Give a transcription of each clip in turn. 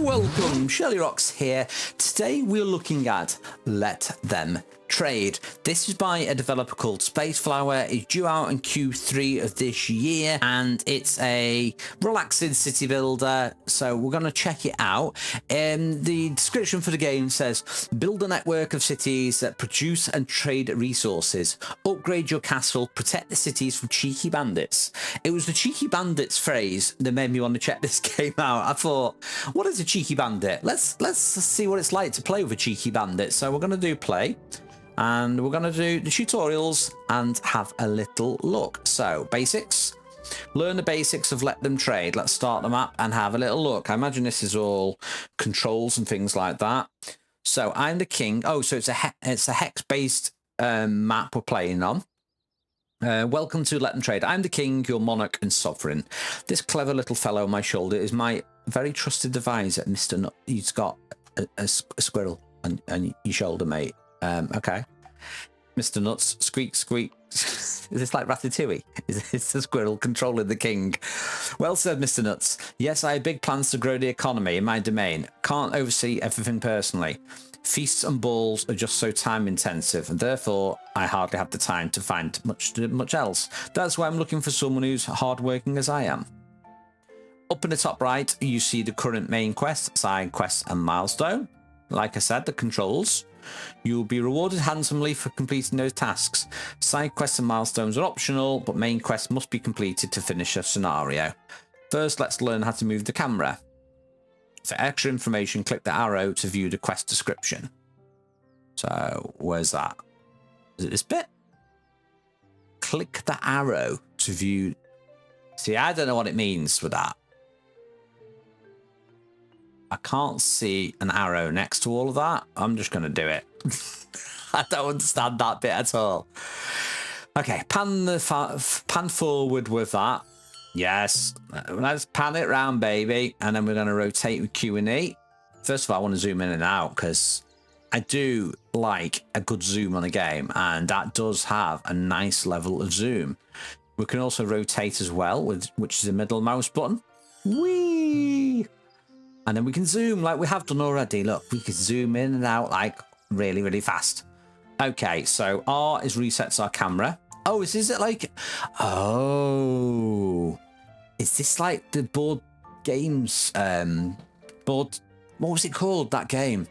Welcome, shirlierox here. Today we're looking at Let Them Trade. This is by a developer called Spaceflower. It's due out in Q3 of this year, and it's a relaxing city builder, so we're going to check it out. The description for the game says, build a network of cities that produce and trade resources, upgrade your castle, protect the cities from cheeky bandits. It was the cheeky bandits phrase that made me want to check this game out. I thought, what is a cheeky bandit? Let's see what it's like to play with a cheeky bandit. So we're going to do play. And we're going to do the tutorials and have a little look. So, basics. Learn the basics of Let Them Trade. Let's start the map and have a little look. I imagine this is all controls and things like that. So, I'm the king. Oh, so it's a hex-based map we're playing on. Welcome to Let Them Trade. I'm the king, your monarch and sovereign. This clever little fellow on my shoulder is my very trusted advisor, Mr. Nut. He's got a squirrel on your shoulder, mate. Okay. Mr. Nuts, squeak, squeak. Is this like Ratatouille? Is the squirrel controlling the king? Well said, Mr. Nuts. Yes, I have big plans to grow the economy in my domain. Can't oversee everything personally. Feasts and balls are just so time intensive, and therefore I hardly have the time to find much else. That's why I'm looking for someone who's hardworking as I am. Up in the top right, you see the current main quest, side quest, and milestone. Like I said, the controls. You will be rewarded handsomely for completing those tasks. Side quests and milestones are optional, but main quests must be completed to finish a scenario. First, let's learn how to move the camera. For extra information, click the arrow to view the quest description. So, where's that? Is it this bit? Click the arrow to view... See, I don't know what it means with that. I can't see an arrow next to all of that. I'm just going to do it. I don't understand that bit at all. Okay, pan forward with that. Yes, let's pan it round, baby. And then we're going to rotate with Q and E. First of all, I want to zoom in and out because I do like a good zoom on a game. And that does have a nice level of zoom. We can also rotate as well, which is the middle mouse button. Whee! And then we can zoom like we have done already. Look, we can zoom in and out like really, really fast. Okay, so R is resets our camera. Oh, is it like... Oh. Is this like the board games... What was it called, that game?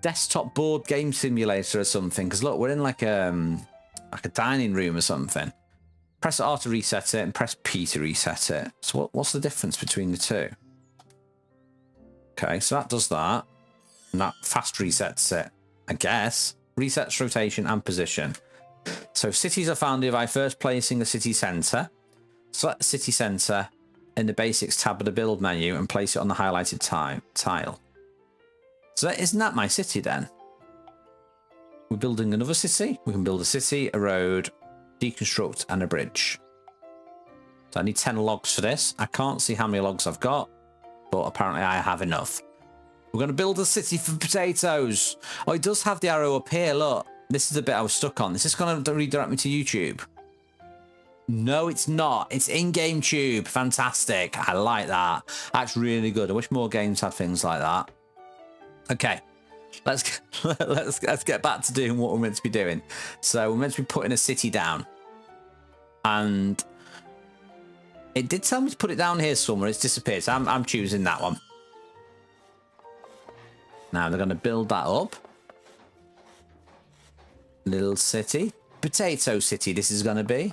Desktop board game simulator or something. Because look, we're in like a dining room or something. Press R to reset it and press P to reset it. So what's the difference between the two? Okay, so that does that. And that fast resets it, I guess. Resets rotation and position. So cities are founded by first placing the city centre. Select the city centre in the basics tab of the build menu and place it on the highlighted tile. So isn't that my city then? We're building another city. We can build a city, a road, deconstruct and a bridge. So I need 10 logs for this. I can't see how many logs I've got, but apparently I have enough. We're going to build a city for potatoes. Oh, it does have the arrow up here. Look, this is the bit I was stuck on. Is this going to redirect me to YouTube? No, it's not. It's in-game tube. Fantastic. I like that. That's really good. I wish more games had things like that. Okay. Let's get back to doing what we're meant to be doing. So we're meant to be putting a city down. And it did tell me to put it down here somewhere. It's disappeared. So I'm choosing that one. Now they're going to build that up. Little city. Potato city this is going to be.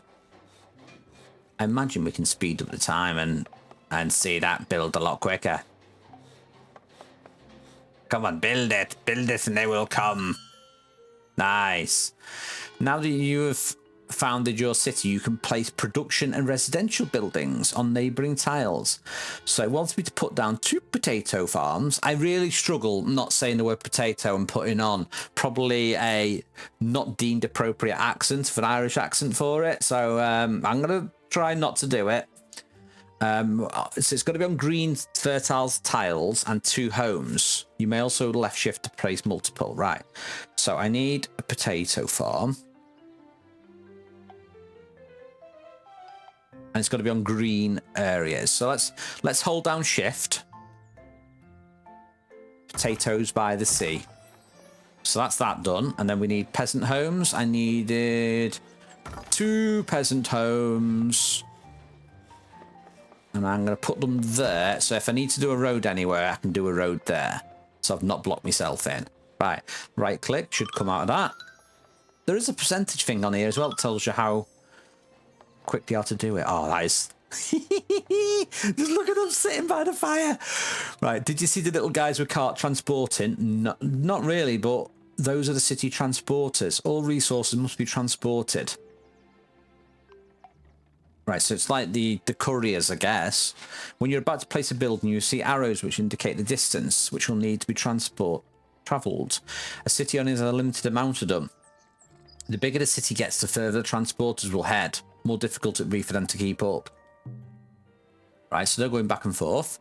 I imagine we can speed up the time and see that build a lot quicker. Come on, build it and they will come. Nice. Now that you have founded your city, you can place production and residential buildings on neighbouring tiles. So it wants me to put down 2 potato farms. I really struggle not saying the word potato and putting on probably a not deemed appropriate accent, for an Irish accent for it. So I'm going to try not to do it. So it's going to be on green fertile tiles and 2 homes. You may also left shift to place multiple. Right. So I need a potato farm. And it's got to be on green areas. So let's hold down shift potatoes by the sea. So that's that done. And then we need peasant homes. I needed 2 peasant homes. And I'm going to put them there. So if I need to do a road anywhere, I can do a road there. So I've not blocked myself in. Right. Right click should come out of that. There is a percentage thing on here as well. It tells you how quickly how to do it. Oh, that is... Just look at them sitting by the fire. Right, did you see the little guys with cart transporting? No, not really, but those are the city transporters. All resources must be transported. Right, so it's like the couriers, I guess. When you're about to place a building, you see arrows which indicate the distance which will need to be travelled. A city only has a limited amount of them. The bigger the city gets, the further the transporters will head. More difficult it will be for them to keep up. Right, so they're going back and forth.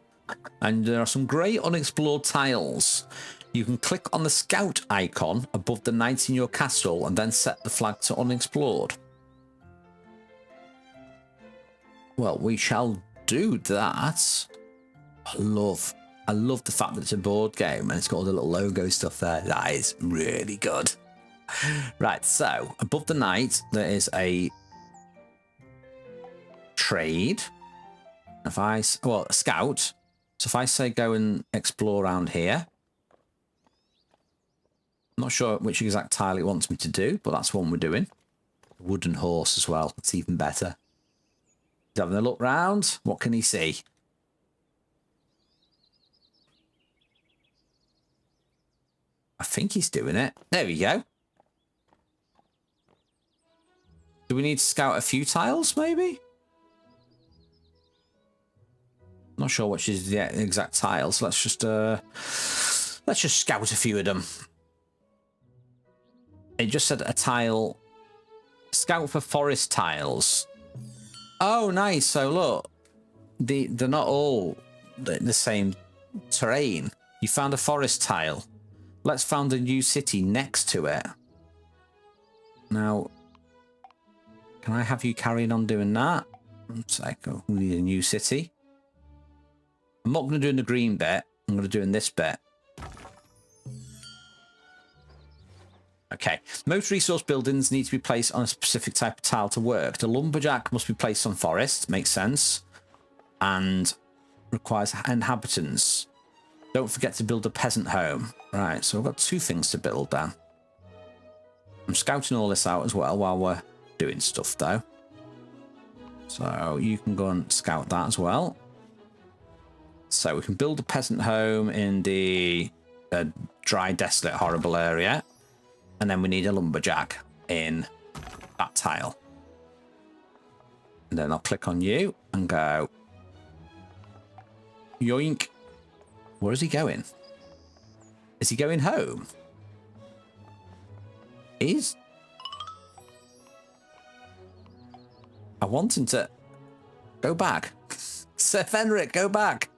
And there are some great unexplored tiles. You can click on the scout icon above the knights in your castle and then set the flag to unexplored. Well, we shall do that. I love the fact that it's a board game and it's got all the little logo stuff there. That is really good. Right, so above the knight there is a trade. If I, well, a scout. So if I say go and explore around here. I'm not sure which exact tile it wants me to do, but that's one we're doing. Wooden horse as well. That's even better. He's having a look round. What can he see? I think he's doing it. There we go. Do we need to scout a few tiles, maybe? Not sure which is the exact tiles. Let's just scout a few of them. It just said a tile. Scout for forest tiles. Oh, nice. So look, they're not all the same terrain. You found a forest tile. Let's find a new city next to it. Now, can I have you carrying on doing that? Let's say we need a new city. I'm not going to do in the green bit. I'm going to do in this bit. Okay. Most resource buildings need to be placed on a specific type of tile to work. The lumberjack must be placed on forest. Makes sense. And requires inhabitants. Don't forget to build a peasant home. Right. So I've got 2 things to build then. I'm scouting all this out as well while we're doing stuff though. So you can go and scout that as well. So we can build a peasant home in the dry, desolate, horrible area. And then we need a lumberjack in that tile. And then I'll click on you and go. Yoink. Where is he going? Is he going home? He's... I want him to go back. Sir Fenric, go back.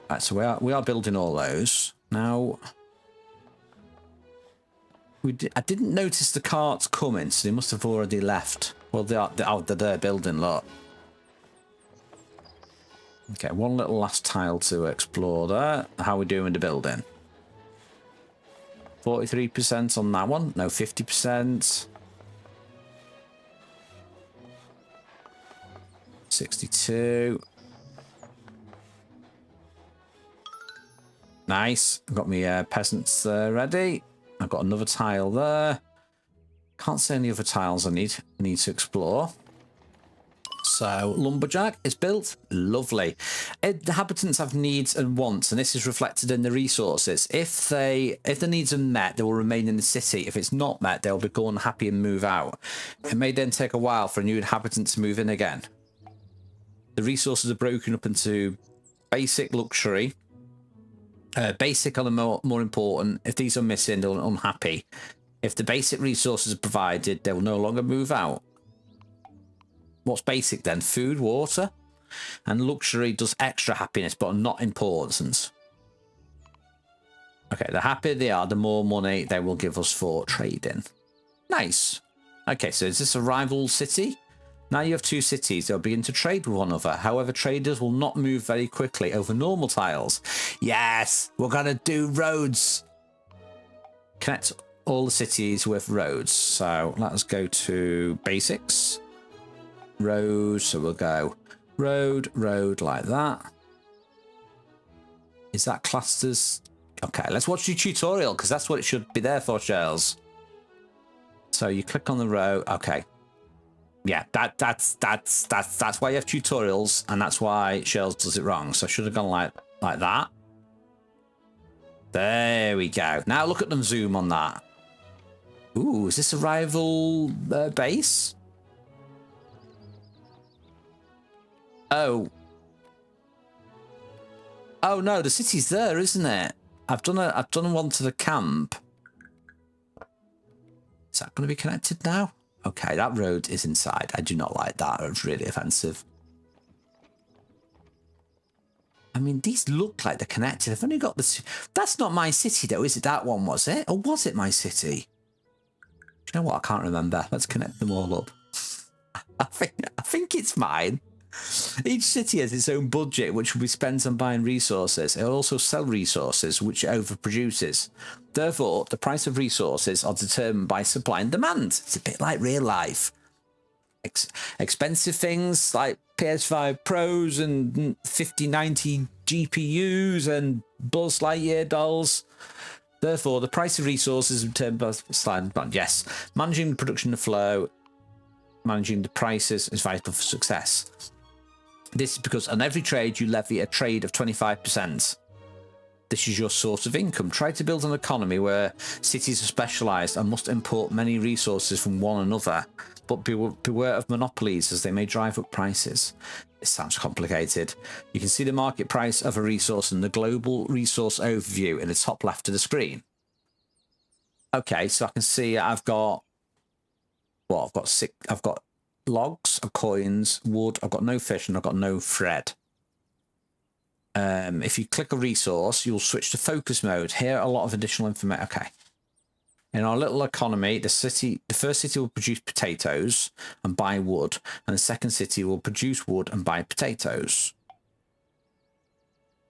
Right, so we are building all those. Now, I didn't notice the carts coming, so they must have already left. Well, they're there building, look. Okay, one little last tile to explore there. How are we doing with the building? 43% on that one. No, 50%. 62. Nice. I've got my peasants ready. I've got another tile there. Can't see any other tiles I need to explore. So lumberjack is built. Lovely. Inhabitants have needs and wants, and this is reflected in the resources. If the needs are met, they will remain in the city. If it's not met, they'll become unhappy and move out. It may then take a while for a new inhabitant to move in again. The resources are broken up into basic, luxury. Basic are the more important. If these are missing, they're unhappy. If the basic resources are provided, they will no longer move out. What's basic then? Food, water, and luxury does extra happiness, but not important. Okay, the happier they are, the more money they will give us for trading. Nice. Okay, so is this a rival city? Now you have 2 cities. They'll begin to trade with one another. However, traders will not move very quickly over normal tiles. Yes, we're going to do roads. Connect all the cities with roads. So let's go to basics. Road. So we'll go road, road like that. Is that classed as... Okay, let's watch the tutorial because that's what it should be there for, Shirlz. So you click on the row. Okay. Yeah, that's why you have tutorials, and that's why Shirlz does it wrong. So I should have gone like that. There we go. Now look at them zoom on that. Ooh, is this a rival base? Oh. Oh no, the city's there, isn't it? I've done one to the camp. Is that going to be connected now? Okay, that road is inside. I do not like that. It's really offensive. I mean, these look like they're connected. I've only got this. That's not my city, though, is it? That one, was it? Or was it my city? Do you know what? I can't remember. Let's connect them all up. I think it's mine. Each city has its own budget, which will be spent on buying resources. It will also sell resources, which it overproduces. Therefore, the price of resources are determined by supply and demand. It's a bit like real life. Expensive things like PS5 Pros and 5090 GPUs and Buzz Lightyear dolls. Therefore, the price of resources is determined by supply and demand. Yes, managing the production flow, managing the prices is vital for success. This is because on every trade you levy a trade of 25%. This is your source of income. Try to build an economy where cities are specialised and must import many resources from one another, but beware of monopolies as they may drive up prices. It sounds complicated. You can see the market price of a resource in the global resource overview in the top left of the screen. Okay, so I can see I've got... Well, I've got logs, coins, wood. I've got no fish and I've got no thread. If you click a resource, you'll switch to focus mode. Here, a lot of additional information. Okay. In our little economy, the first city will produce potatoes and buy wood, and the second city will produce wood and buy potatoes.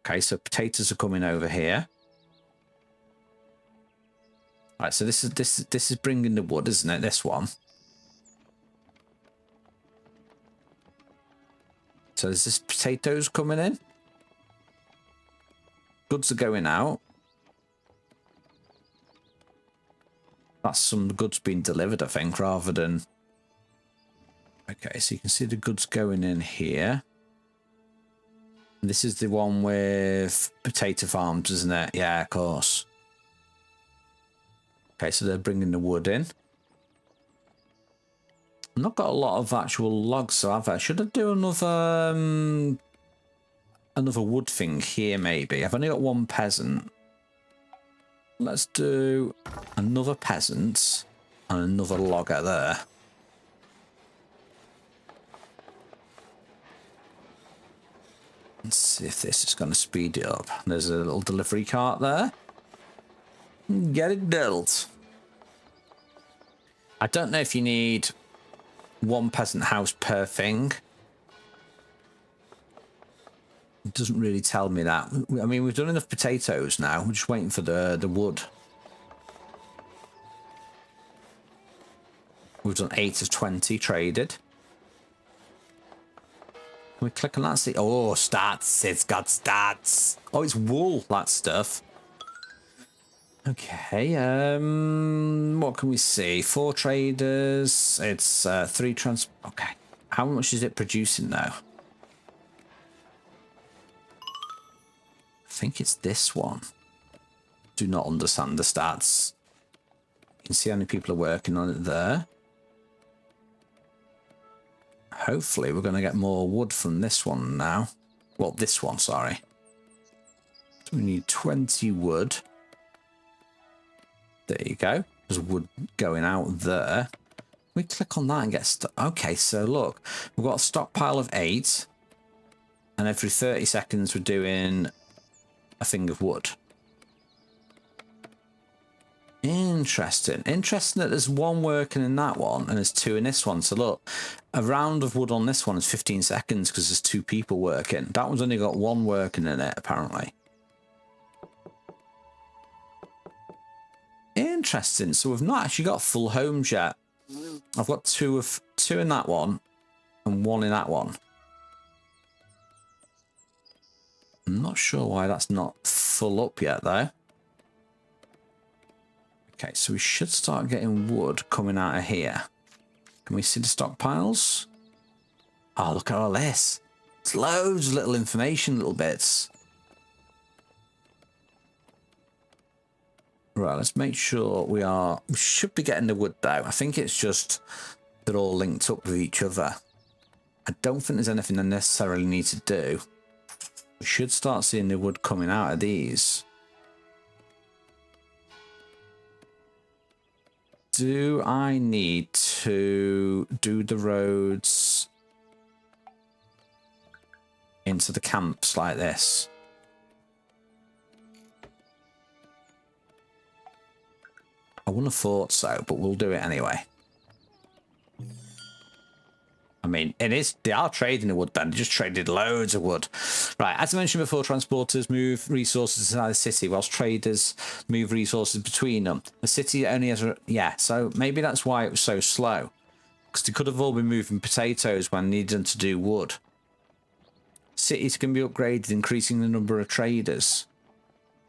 Okay, so potatoes are coming over here. All right, so this is bringing the wood, isn't it? This one. So there's this potatoes coming in. Goods are going out. That's some goods being delivered, I think, rather than... Okay, so you can see the goods going in here. And this is the one with potato farms, isn't it? Yeah, of course. Okay, so they're bringing the wood in. I've not got a lot of actual logs, so have I? Should I do another wood thing here, maybe? I've only got one peasant. Let's do another peasant and another logger there. Let's see if this is going to speed it up. There's a little delivery cart there. Get it built. I don't know if you need one peasant house per thing. It doesn't really tell me that. I mean, we've done enough potatoes now. We're just waiting for the wood. We've done 8 of 20 traded. Can we click on that? See, oh, stats. It's got stats. Oh, it's wool, that stuff. Okay, what can we see? 4 traders. It's 3 trans... Okay. How much is it producing now? I think it's this one. Do not understand the stats. You can see how many people are working on it there. Hopefully we're going to get more wood from this one now. Well, this one, sorry. So we need 20 wood. There you go. There's wood going out there. We click on that and get... Okay, so look. We've got a stockpile of 8. And every 30 seconds we're doing a thing of wood. Interesting. Interesting that there's one working in that one and there's two in this one. So look, a round of wood on this one is 15 seconds because there's two people working. That one's only got one working in it, apparently. Interesting. So we've not actually got full homes yet. I've got two in that one and one in that one. I'm not sure why that's not full up yet, though. Okay, so we should start getting wood coming out of here. Can we see the stockpiles? Oh, look at all this. It's loads of little information, little bits. Right, let's make sure we should be getting the wood though. I think it's just they're all linked up with each other. I don't think there's anything I necessarily need to do. We should start seeing the wood coming out of these. Do I need to do the roads into the camps like this? I wouldn't have thought so, but we'll do it anyway. I mean, they are trading the wood then. They just traded loads of wood. Right, as I mentioned before, transporters move resources inside the city, whilst traders move resources between them. The city only has so maybe that's why it was so slow. Because they could have all been moving potatoes when needing to do wood. Cities can be upgraded, increasing the number of traders.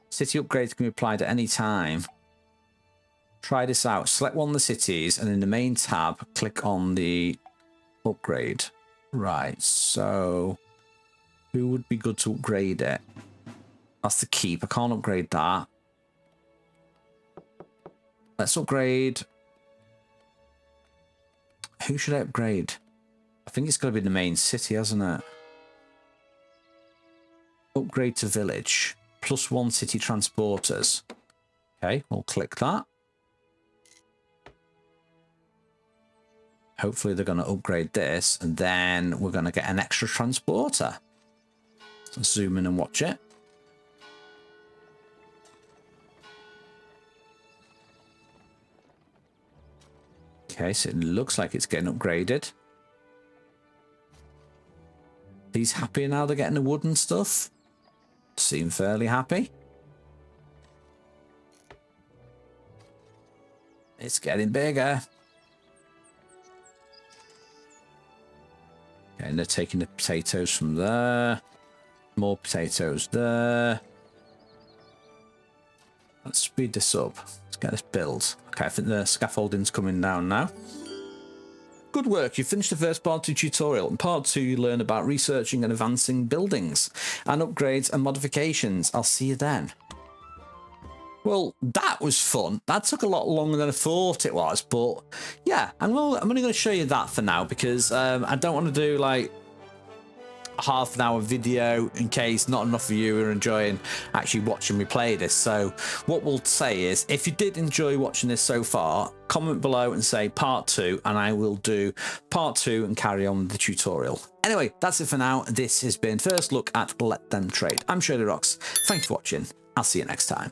City upgrades can be applied at any time. Try this out. Select one of the cities, and in the main tab, click on the upgrade. Right, so who would be good to upgrade it? That's the keep. I can't upgrade that. Let's upgrade. Who should I upgrade? I think it's got to be the main city, hasn't it? Upgrade to village. +1 city transporters. Okay, we'll click that. Hopefully they're going to upgrade this, and then we're going to get an extra transporter. Let's zoom in and watch it. Okay, so it looks like it's getting upgraded. He's happy now they're getting the wood and stuff. Seem fairly happy. It's getting bigger. And they're taking the potatoes from there. More potatoes there. Let's speed this up. Let's get this built. Okay, I think the scaffolding's coming down now. Good work. You finished the first part 2 tutorial. In part 2, you learn about researching and advancing buildings and upgrades and modifications. I'll see you then. Well, that was fun. That took a lot longer than I thought it was, but yeah, I'm only going to show you that for now because I don't want to do like a half-an-hour video in case not enough of you are enjoying actually watching me play this. So what we'll say is, if you did enjoy watching this so far, comment below and say part 2, and I will do part 2 and carry on with the tutorial. Anyway, that's it for now. This has been First Look at Let Them Trade. I'm shirlierox. Thanks for watching. I'll see you next time.